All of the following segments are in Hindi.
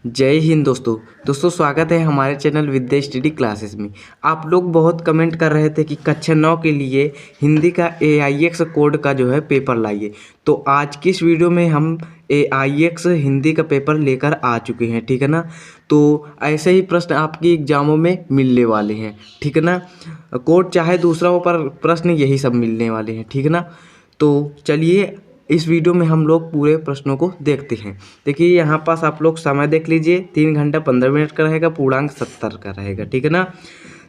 जय हिंद दोस्तों स्वागत है हमारे चैनल विद्या स्टडी क्लासेस में। आप लोग बहुत कमेंट कर रहे थे कि कक्षा 9 के लिए हिंदी का AIX कोड का जो है पेपर लाइए। तो आज की इस वीडियो में हम AIX हिंदी का पेपर लेकर आ चुके हैं, ठीक है ना। तो ऐसे ही प्रश्न आपकी एग्जामों में मिलने वाले हैं, ठीक है ना। कोड चाहे दूसरा हो पर प्रश्न यही सब मिलने वाले हैं, ठीक है ना। तो चलिए इस वीडियो में हम लोग पूरे प्रश्नों को देखते हैं। देखिए यहाँ पास आप लोग समय देख लीजिए, 3 घंटा 15 मिनट का रहेगा, पूर्णांक 70 का रहेगा, ठीक है ना।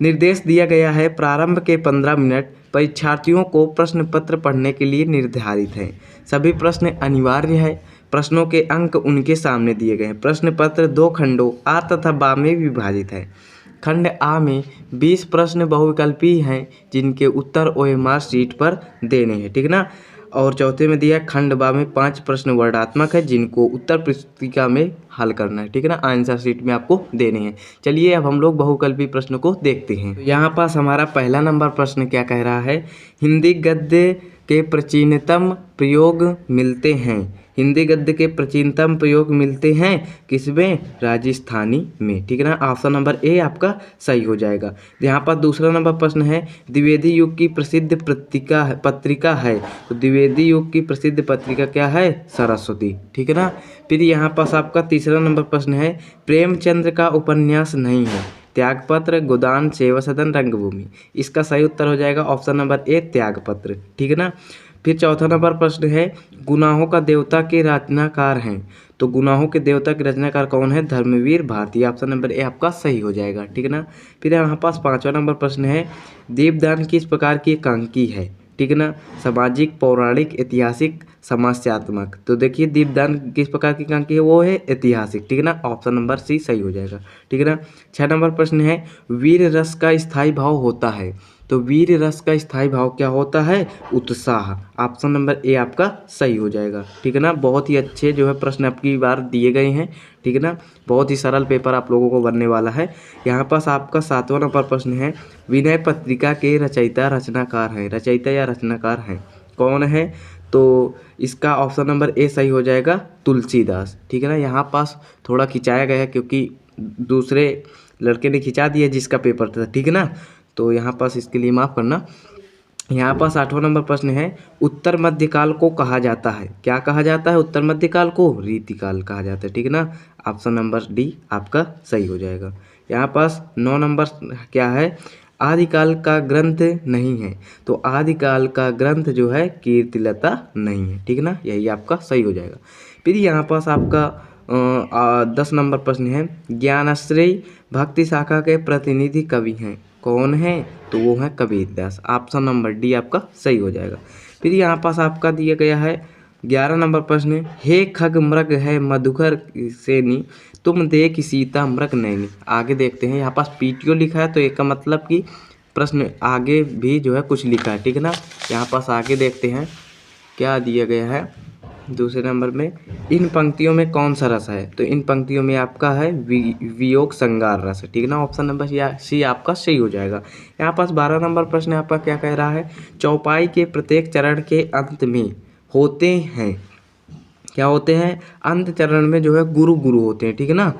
निर्देश दिया गया है प्रारंभ के 15 मिनट परीक्षार्थियों को प्रश्न पत्र पढ़ने के लिए निर्धारित है। सभी प्रश्न अनिवार्य है। प्रश्नों के अंक उनके सामने दिए गए हैं। प्रश्न पत्र 2 खंडों आ तथा बा में विभाजित है। खंड आ में 20 प्रश्न बहुविकल्पी हैं जिनके उत्तर OMR शीट पर देने हैं, ठीक है ना। और चौथे में दिया खंड बा में 5 प्रश्न वर्णात्मक है जिनको उत्तर पुस्तिका में हल करना है, ठीक है ना। आंसर शीट में आपको देने हैं। चलिए अब हम लोग बहुविकल्पी प्रश्न को देखते हैं। तो यहाँ पास हमारा पहला नंबर प्रश्न क्या कह रहा है, हिंदी गद्य के प्राचीनतम प्रयोग मिलते हैं। हिंदी गद्य के प्राचीनतम प्रयोग मिलते हैं किसमें, राजस्थानी में, ठीक है ना। ऑप्शन नंबर ए आपका सही हो जाएगा। यहाँ पर दूसरा नंबर प्रश्न है, द्विवेदी युग की प्रसिद्ध पत्रिका है। तो द्विवेदी युग की प्रसिद्ध पत्रिका क्या है, सरस्वती, ठीक है ना। फिर यहाँ पास आपका तीसरा नंबर प्रश्न है, प्रेमचंद्र का उपन्यास नहीं है। त्यागपत्र, गोदान, सेवा सदन, रंगभूमि। इसका सही उत्तर हो जाएगा ऑप्शन नंबर ए त्यागपत्र, ठीक है ना। फिर चौथा नंबर प्रश्न है, गुनाहों का देवता के रचनाकार हैं। तो गुनाहों के देवता के रचनाकार कौन है, Dharmvir Bharati. Option number A आपका सही हो जाएगा, ठीक है ना। फिर यहाँ पास पांचवा नंबर प्रश्न है, दीपदान किस प्रकार की एकांकी है, ठीक है ना। सामाजिक, पौराणिक, ऐतिहासिक, समस्यात्मक। तो देखिए दीपदान किस प्रकार की एकांकी है, वो है ऐतिहासिक, ठीक है ना। ऑप्शन नंबर सी सही हो जाएगा, ठीक है ना। 6 नंबर प्रश्न है, वीर रस का स्थायी भाव होता है। तो वीर रस का स्थायी भाव क्या होता है, उत्साह। ऑप्शन नंबर ए आपका सही हो जाएगा, ठीक है ना। बहुत ही अच्छे जो है प्रश्न आपकी बार दिए गए हैं, ठीक है ना। बहुत ही सरल पेपर आप लोगों को बनने वाला है। यहाँ पास आपका 7वां नंबर प्रश्न है, विनय पत्रिका के रचयिता रचनाकार हैं। रचयिता या रचनाकार हैं कौन है, तो इसका ऑप्शन नंबर ए सही हो जाएगा, तुलसीदास, ठीक है ना। यहाँ पास थोड़ा खिंचाया गया है क्योंकि दूसरे लड़के ने खिंचा दिया जिसका पेपर था, ठीक है ना। तो यहाँ पास इसके लिए माफ़ करना। यहाँ पास 8वां नंबर प्रश्न है, उत्तर मध्यकाल को कहा जाता है। क्या कहा जाता है उत्तर मध्यकाल को, रीतिकाल कहा जाता है, ठीक है ना। ऑप्शन नंबर डी आपका सही हो जाएगा। यहाँ पास 9 नंबर क्या है, आदिकाल का ग्रंथ नहीं है। तो आदिकाल का ग्रंथ जो है कीर्तिलता नहीं है, ठीक है ना। यही आपका सही हो जाएगा। फिर यहाँ पास आपका 10 नंबर प्रश्न है, ज्ञानाश्रय भक्ति शाखा के प्रतिनिधि कवि हैं कौन है, तो वो है कबीरदास। ऑप्शन नंबर डी आपका सही हो जाएगा। फिर यहाँ पास आपका दिया गया है 11 नंबर प्रश्न, हे खग मृग है मधुकर सेनी तुम देख सीता मृग नैनी। आगे देखते हैं, यहाँ पास PTO लिखा है तो एक का मतलब कि प्रश्न आगे भी जो है कुछ लिखा है, ठीक है ना। यहाँ पास आगे देखते हैं क्या दिया गया है। दूसरे नंबर में, इन पंक्तियों में कौन सा रस है, तो इन पंक्तियों में आपका है वियोग संगार रस, ठीक है ना। ऑप्शन नंबर सी आपका सही हो जाएगा। यहाँ पास 12 नंबर प्रश्न आपका क्या कह रहा है, चौपाई के प्रत्येक चरण के अंत में होते हैं, क्या होते हैं, अंत चरण में जो है गुरु होते हैं, ठीक है ना।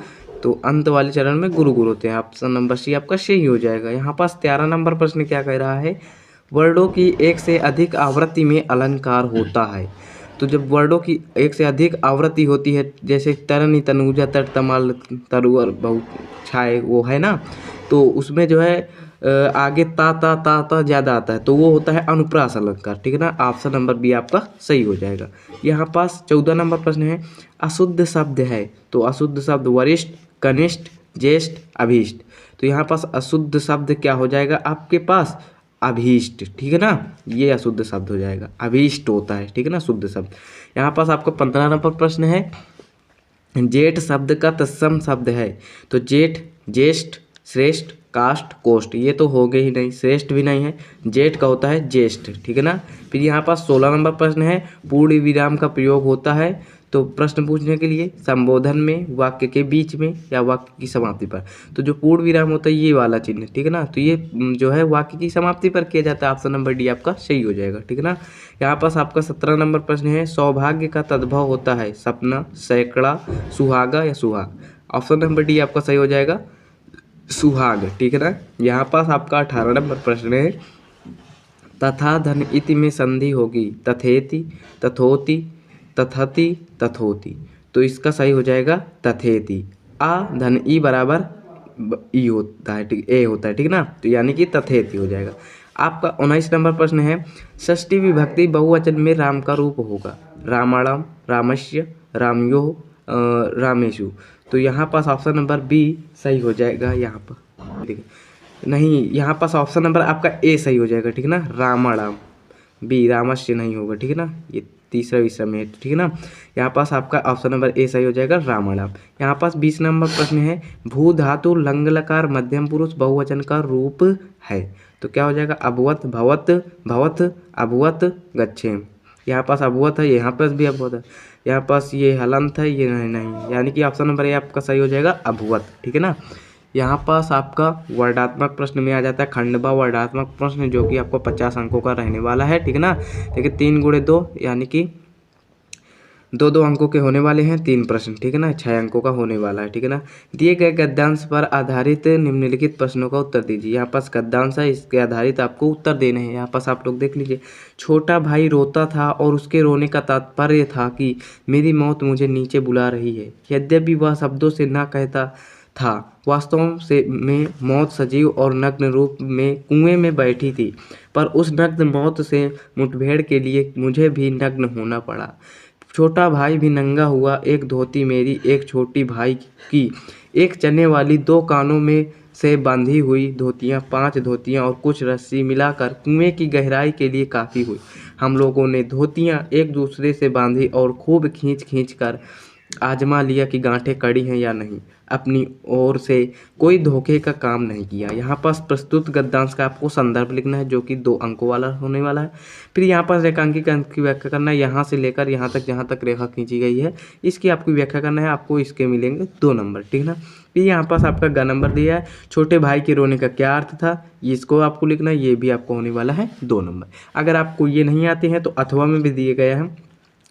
तो अंत वाले चरण में गुरु होते हैं। ऑप्शन नंबर सी आपका सही हो जाएगा। यहाँ पास 13 नंबर प्रश्न क्या कह रहा है, वर्डों की एक से अधिक आवृत्ति में अलंकार होता है। तो जब वर्डों की एक से अधिक आवृत्ति होती है, जैसे तरनी, तनुजा, तर, तमाल, तरुअर, बहु, छाए, वो है ना, तो उसमें जो है आगे ता ज़्यादा आता है, तो वो होता है अनुप्रास अलंकार, ठीक है ना। ऑप्शन नंबर बी आपका सही हो जाएगा। यहाँ पास 14 नंबर प्रश्न है, अशुद्ध शब्द है। तो अशुद्ध शब्द वरिष्ठ, कनिष्ठ, ज्येष्ठ, अभीष्ट। तो यहाँ पास अशुद्ध शब्द क्या हो जाएगा आपके पास, अभीष्ट, ठीक है ना। ये अशुद्ध शब्द हो जाएगा, अभीष्ट होता है, ठीक है ना, शुद्ध शब्द। यहाँ पास आपका 15 नंबर प्रश्न है, जेठ शब्द का तत्सम शब्द है। तो जेठ, ज्येष्ठ, श्रेष्ठ, काष्ठ, कोष्ठ, ये तो हो गए ही नहीं, श्रेष्ठ भी नहीं है, जेठ का होता है ज्येष्ठ, ठीक है ना। फिर यहाँ पास 16 नंबर प्रश्न है, पूर्ण विराम का प्रयोग होता है। तो प्रश्न पूछने के लिए संबोधन में, वाक्य के बीच में, या वाक्य की समाप्ति पर। तो जो पूर्ण विराम होता है ये वाला चिन्ह, ठीक है ना। तो ये जो है वाक्य की समाप्ति पर किया जाता है। ऑप्शन नंबर डी आपका सही हो जाएगा, ठीक है ना। यहाँ पास आपका 17 नंबर प्रश्न है, सौभाग्य का तद्भव होता है, सपना, सैकड़ा, सुहागा या सुहाग। ऑप्शन नंबर डी आपका सही हो जाएगा, सुहाग। ठीक है ना। यहाँ पास आपका 18 नंबर प्रश्न है, तथा धन इति में संधि होगी तथेति, तथोति, तथति, तथोति। तो इसका सही हो जाएगा तथेति। आ धन ई बराबर ई होता है, ठीक, ए होता है, ठीक ना। तो यानी कि तथेति हो जाएगा। आपका 19 नंबर प्रश्न है, षष्ठी विभक्ति बहुवचन में राम का रूप होगा रामाणाम, रामस्य, रामयोः, रामेषु। तो यहाँ पास ऑप्शन नंबर बी सही हो जाएगा यहाँ पर, ठीक है। नहीं, यहाँ पास ऑप्शन नंबर आपका ए सही हो जाएगा, ठीक है ना, रामाणाम। बी रामस्य नहीं होगा, ठीक है ना, ये तीसरा विषय में है, ठीक है ना। यहाँ पास आपका ऑप्शन नंबर ए सही हो जाएगा, रामाणाम। यहाँ पास 20 नंबर प्रश्न है, भू धातु लंग लकार मध्यम पुरुष बहुवचन का रूप है। तो क्या हो जाएगा, अभवत, भवत, भवत, अभवत, गच्छेम। यहाँ पास अभवत है, यहाँ पास भी अभवत है, यहाँ पास ये हलंत है, ये नहीं, यानी कि ऑप्शन नंबर ए आपका सही हो जाएगा, अभवत। ठीक है ना। यहाँ पास आपका वर्णात्मक प्रश्न में आ जाता है खंडवा वर्णात्मक प्रश्न, जो कि आपको 50 अंकों का रहने वाला है, ठीक है ना। देखिए 3 गुणे 2 यानी कि 2-2 अंकों के होने वाले हैं 3 प्रश्न, ठीक है ना, 6 अंकों का होने वाला है, ठीक है ना। दिए गए गद्यांश पर आधारित निम्नलिखित प्रश्नों का उत्तर दीजिए। यहाँ पास गद्यांश है, इसके आधारित आपको उत्तर देने हैं। यहाँ पास आप लोग देख लीजिए, छोटा भाई रोता था और उसके रोने का तात्पर्य था कि मेरी मौत मुझे नीचे बुला रही है। यद्यपि वह शब्दों से ना कहता था, वास्तव से में मौत सजीव और नग्न रूप में कुएं में बैठी थी, पर उस नग्न मौत से मुठभेड़ के लिए मुझे भी नग्न होना पड़ा। छोटा भाई भी नंगा हुआ, एक धोती मेरी, एक छोटी भाई की, एक चने वाली 2 कानों में से बांधी हुई धोतियाँ, 5 धोतियाँ और कुछ रस्सी मिलाकर कुएं की गहराई के लिए काफ़ी हुई। हम लोगों ने धोतियाँ एक दूसरे से बांधी और खूब खींच खींच कर आजमा लिया कि गांठें कड़ी हैं या नहीं। अपनी ओर से कोई धोखे का काम नहीं किया। यहाँ पास प्रस्तुत गद्यांश का आपको संदर्भ लिखना है, जो कि 2 अंकों वाला होने वाला है। फिर यहाँ पास रेखांकित अंक की व्याख्या करना है, यहाँ से लेकर यहाँ तक जहाँ तक रेखा खींची गई है इसकी आपकी व्याख्या करना है। आपको इसके मिलेंगे 2 नंबर, ठीक ना। फिर यहाँ पास आपका ग नंबर दिया है, छोटे भाई के रोने का क्या अर्थ था, इसको आपको लिखना है, ये भी आपको होने वाला है 2 नंबर। अगर आपको ये नहीं आते हैं तो अथवा में भी दिए गया है।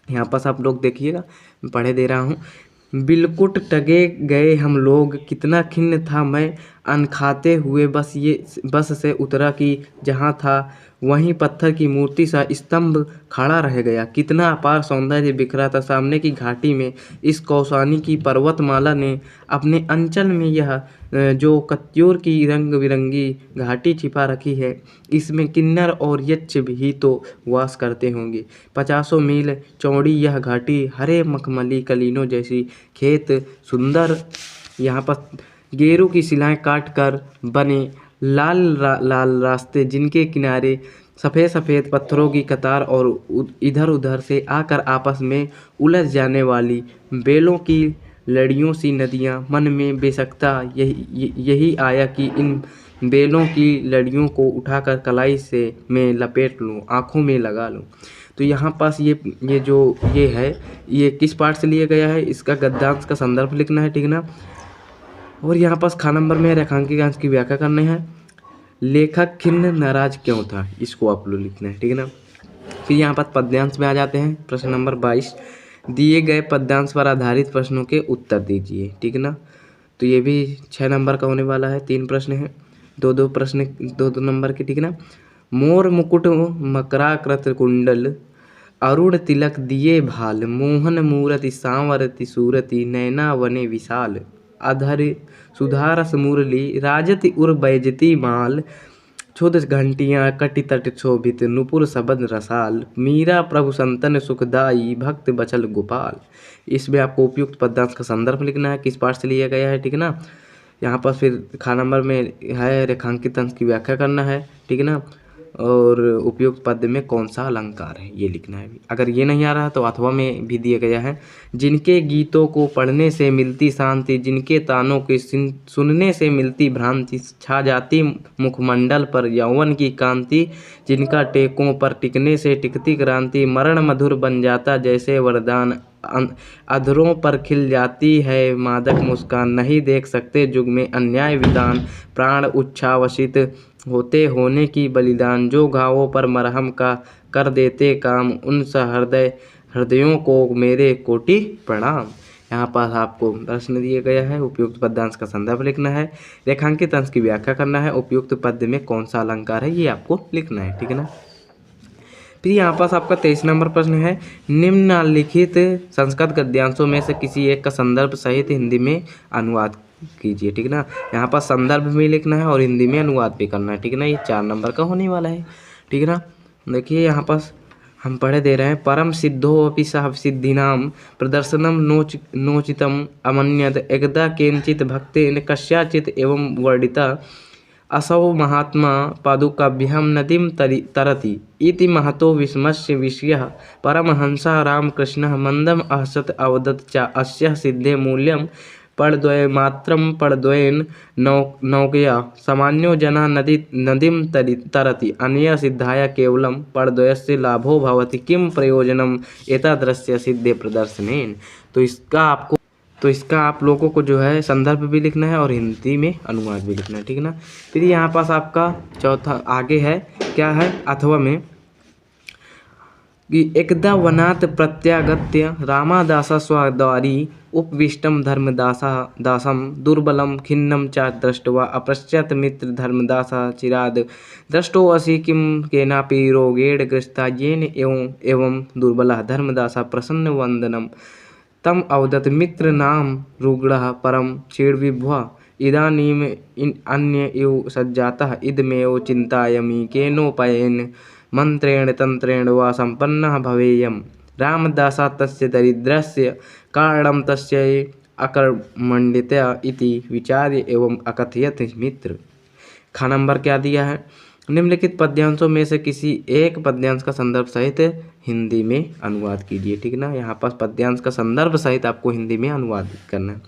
यहाँ पास आप लोग देखिएगा, मैं पढ़े दे रहा हूँ। बिलकुट टगे गए हम लोग, कितना खिन्न था मैं अनखाते हुए, बस से उतरा कि जहाँ था वहीं पत्थर की मूर्ति सा स्तंभ खड़ा रह गया। कितना अपार सौंदर्य बिखरा था सामने की घाटी में। इस कौसानी की पर्वतमाला ने अपने अंचल में यह जो कत्यूर की रंग बिरंगी घाटी छिपा रखी है, इसमें किन्नर और यक्ष भी तो वास करते होंगे। 50 मील चौड़ी यह घाटी, हरे मखमली कलीनों जैसी खेत, सुंदर यहाँ पर गेरू की शिलाएं काट कर बने लाल रास्ते, जिनके किनारे सफ़ेद सफ़ेद पत्थरों की कतार और इधर उधर से आकर आपस में उलझ जाने वाली बेलों की लड़ियों सी नदियाँ। मन में बेसकता यही आया कि इन बेलों की लड़ियों को उठाकर कलाई से मैं लपेट लूँ, आँखों में लगा लूँ। तो यहाँ पास ये जो ये है, ये किस पार्ट से लिया गया है, इसका गद्यांश का संदर्भ लिखना है, ठीक ना। और यहाँ पास खा नंबर में रेखांकित अंश की व्याख्या करनी है। लेखक खिन्न नाराज क्यों था, इसको आप लोग लिखना है, ठीक है ना। फिर यहाँ पर पद्यांश में आ जाते हैं। प्रश्न नंबर 22, दिए गए पद्यांश पर आधारित प्रश्नों के उत्तर दीजिए, ठीक है ना। तो ये भी 6 नंबर का होने वाला है। 3 प्रश्न हैं, 2-2 प्रश्न 2-2 नंबर के, ठीक है ना। मोर मुकुट मकराकृत कुंडल, अरुण तिलक दिए भाल, मोहन मूरति सांवरति सूरति, नैना वने विशाल, अधर सुधारस मुरली, राजति उर बैजती माल, क्षुद घंटियाँ कटि तट शोभित, नुपुर सबद रसाल, मीरा प्रभु संतन सुखदाई, भक्त बचल गोपाल। इसमें आपको उपयुक्त पद्यांश का संदर्भ लिखना है, किस पाठ से लिया गया है, ठीक है ना। यहाँ पर फिर खा नंबर में है रेखांकित अंश की व्याख्या करना है, ठीक है ना। और उपयुक्त पद में कौन सा अलंकार है ये लिखना है। अगर ये नहीं आ रहा तो अथवा में भी दिया गया है। जिनके गीतों को पढ़ने से मिलती शांति, जिनके तानों के सुनने से मिलती भ्रांति, छा जाती मुखमंडल पर यौवन की कांति, जिनका टेकों पर टिकने से टिकती क्रांति, मरण मधुर बन जाता जैसे वरदान, अधरों पर खिल जाती है मादक मुस्कान, नहीं देख सकते जुग में अन्याय विधान, प्राण उच्छ्वासित होते होने की बलिदान, जो घावों पर मरहम का कर देते काम, उन हृदयों को मेरे कोटि प्रणाम। यहाँ पर आपको प्रश्न दिया गया है, उपयुक्त पद्यांश का संदर्भ लिखना है, रेखांकित अंश की व्याख्या करना है, उपयुक्त पद्य में कौन सा अलंकार है ये आपको लिखना है, ठीक है ना। फिर यहाँ पास आपका 23 नंबर प्रश्न है, निम्नलिखित संस्कृत गद्यांशों में से किसी एक का संदर्भ सहित हिंदी में अनुवाद कीजिए, ठीक है ना। यहाँ पर संदर्भ भी लिखना है और हिंदी में अनुवाद भी करना है, ठीक है ना। ये 4 नंबर का होने वाला है, ठीक है ना। देखिए यहाँ पास हम पढ़े दे रहे हैं, परम सिद्धो अपि सह सिद्धिनाम प्रदर्शनम नोचितम अमन्यत एकदा केनचित भक्तेन कस्याचित एवं वर्णिता असौ महात्मा पादुकाभ्यां नदीं तरति इति महतो विस्मस्य विषयः परमहंसः रामकृष्णः मन्दम् अहसत् अवदत् च अस्य सिद्धे मूल्यं पदद्वयमात्रं पदद्वयेन नौकया सामान्यो जनः नदीं तरति अनया सिद्धाय केवलं पदद्वयस्य लाभो भवति किं प्रयोजनम् एतादृशस्य सिद्धे प्रदर्शनेन। तो इसका आप लोगों को जो है संदर्भ भी लिखना है और हिंदी में अनुवाद भी लिखना है, ठीक है ना। फिर यहाँ पास आपका चौथा आगे है, क्या है, अथवा में कि एकदा वनात् प्रत्यागत्य रामादास स्वद्वारी उपविष्टं धर्मदासं दुर्बलं खिन्नं च दृष्ट्वा अपश्यत् मित्र धर्मदासः चिराद दृष्टोऽसि किं केनापि रोगेण ग्रस्ता येन एवं दुर्बलः धर्मदासः प्रसन्नवदनं तम अवदत् मित्र नाम रुग्णः परम चेड्विभ्वा इदानीम अन्य इव सज्जातः इदमेव चिंतायामि केनोपायेन मंत्रेण तंत्रेण वा संपन्नः भवेयम्। रामदासः तस्य दरिद्रस्य कारणं तस्य अकर्मण्यतया इति विचार्य एवं अकथयत् मित्र। खा नंबर क्या दिया है, निम्नलिखित पद्यांशों में से किसी एक पद्यांश का संदर्भ सहित हिंदी में अनुवाद कीजिए, ठीक है ना। यहाँ पास पद्यांश का संदर्भ सहित आपको हिंदी में अनुवाद करना है।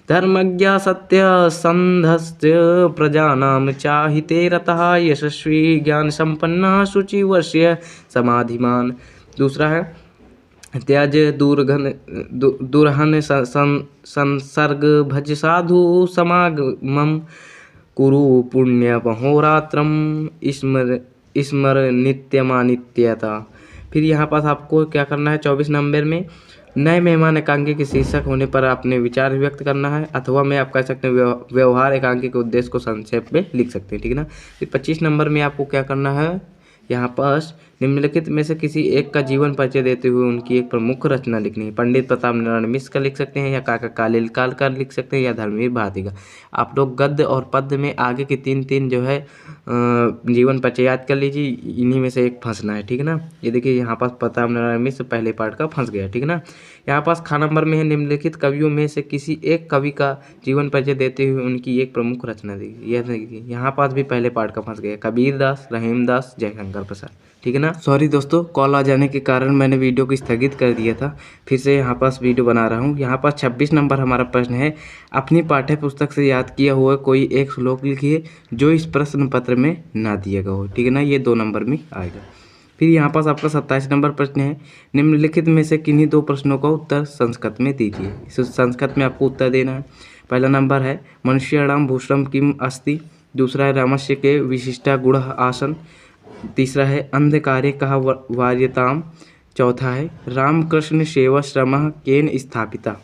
धर्मज्ञ सत्य संधस्य प्रजानां चाहिते रतः यशस्वी ज्ञान संपन्ना शुचिवर्ष्य समाधिमान। दूसरा है, त्याज दुर्हन संसर्ग भज साधु समागमम कुरु पुण्य महोरात्रम स्मर नित्यमानित्यता। फिर यहाँ पास आपको क्या करना है, 24 नंबर में नए मेहमान एकांकी के शीर्षक होने पर अपने विचार व्यक्त करना है, अथवा में आप कह सकते हैं व्यवहार एकांकी के उद्देश्य को संक्षेप में लिख सकते हैं, ठीक है ना। फिर 25 नंबर में आपको क्या करना है, यहाँ पास निम्नलिखित में से किसी एक का जीवन परिचय देते हुए उनकी एक प्रमुख रचना लिखनी है। पंडित प्रताप नारायण मिश्र का लिख सकते हैं, या काका कालेलकर का लिख सकते हैं, या धर्मवीर भारती का। आप लोग गद्य और पद्य में आगे की 3 जो है जीवन परिचय याद कर लीजिए, इन्हीं में से एक फंसना है, ठीक है ना। ये देखिए यहाँ पास प्रताप नारायण मिश्र पहले पार्ट का फंस गया, ठीक है ना। यहाँ पास खा नंबर में है, निम्नलिखित कवियों में से किसी एक कवि का जीवन परिचय देते हुए उनकी एक प्रमुख रचना दी। यह देखिए यहाँ पास भी पहले पार्ट का फंस गया, कबीर दास, रहीम दास, जयशंकर प्रसाद, ठीक है ना। सॉरी दोस्तों, कॉल आ जाने के कारण मैंने वीडियो को स्थगित कर दिया था, फिर से यहाँ पास वीडियो बना रहा हूँ। यहाँ पास 26 नंबर हमारा प्रश्न है, अपनी पाठ्य पुस्तक से याद किया हुआ कोई एक श्लोक लिखिए जो इस प्रश्न पत्र में ना दिया गया हो, ठीक है ना। ये 2 नंबर में आएगा। फिर यहाँ पास आपका 27 नंबर प्रश्न है, निम्नलिखित में से किन्हीं 2 प्रश्नों का उत्तर संस्कृत में दीजिए। संस्कृत में आपको उत्तर देना है। पहला नंबर है, मनुष्याणां भूषणं किम अस्ति। दूसरा है, रामस्य के विशिष्टा गुण आसन। तीसरा है, अंधकारे कहा वार्यताम। चौथा है, रामकृष्ण सेवाश्रमः केन स्थापिता।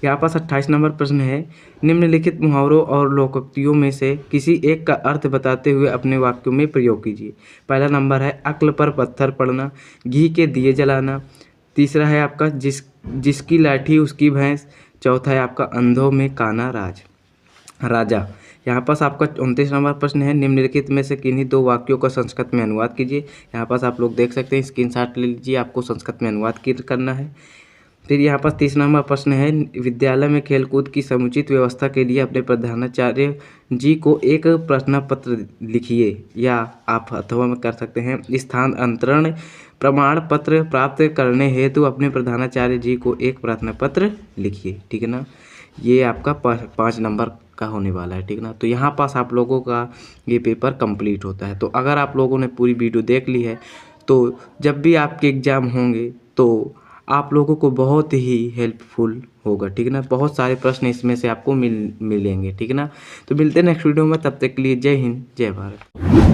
यहाँ पास 28 नंबर प्रश्न है, निम्नलिखित मुहावरों और लोकोक्तियों में से किसी एक का अर्थ बताते हुए अपने वाक्यों में प्रयोग कीजिए। पहला नंबर है, अक्ल पर पत्थर पड़ना, घी के दिए जलाना। तीसरा है आपका, जिसकी लाठी उसकी भैंस। चौथा है आपका, अंधों में काना राजा। यहाँ पास आपका 29 नंबर प्रश्न है, निम्नलिखित में से किन्हीं 2 वाक्यों का संस्कृत में अनुवाद कीजिए। यहाँ पास आप लोग देख सकते हैं, स्क्रीनशॉट ले लीजिए, आपको संस्कृत में अनुवाद करना है। फिर यहाँ पास 30 नंबर प्रश्न है, विद्यालय में खेलकूद की समुचित व्यवस्था के लिए अपने प्रधानाचार्य जी को एक प्रश्न पत्र लिखिए, या आप अथवा में कर सकते हैं, स्थान अंतरण प्रमाण पत्र प्राप्त करने हेतु अपने प्रधानाचार्य जी को एक प्रार्थना पत्र लिखिए, ठीक है ना। ये आपका 5 नंबर का होने वाला है, ठीक है ना। तो यहाँ पास आप लोगों का ये पेपर कंप्लीट होता है। तो अगर आप लोगों ने पूरी वीडियो देख ली है तो जब भी आपके एग्ज़ाम होंगे तो आप लोगों को बहुत ही हेल्पफुल होगा, ठीक है ना। बहुत सारे प्रश्न इसमें से आपको मिलेंगे, ठीक है ना। तो मिलते हैं नेक्स्ट वीडियो में, तब तक के लिए जय हिंद, जय भारत।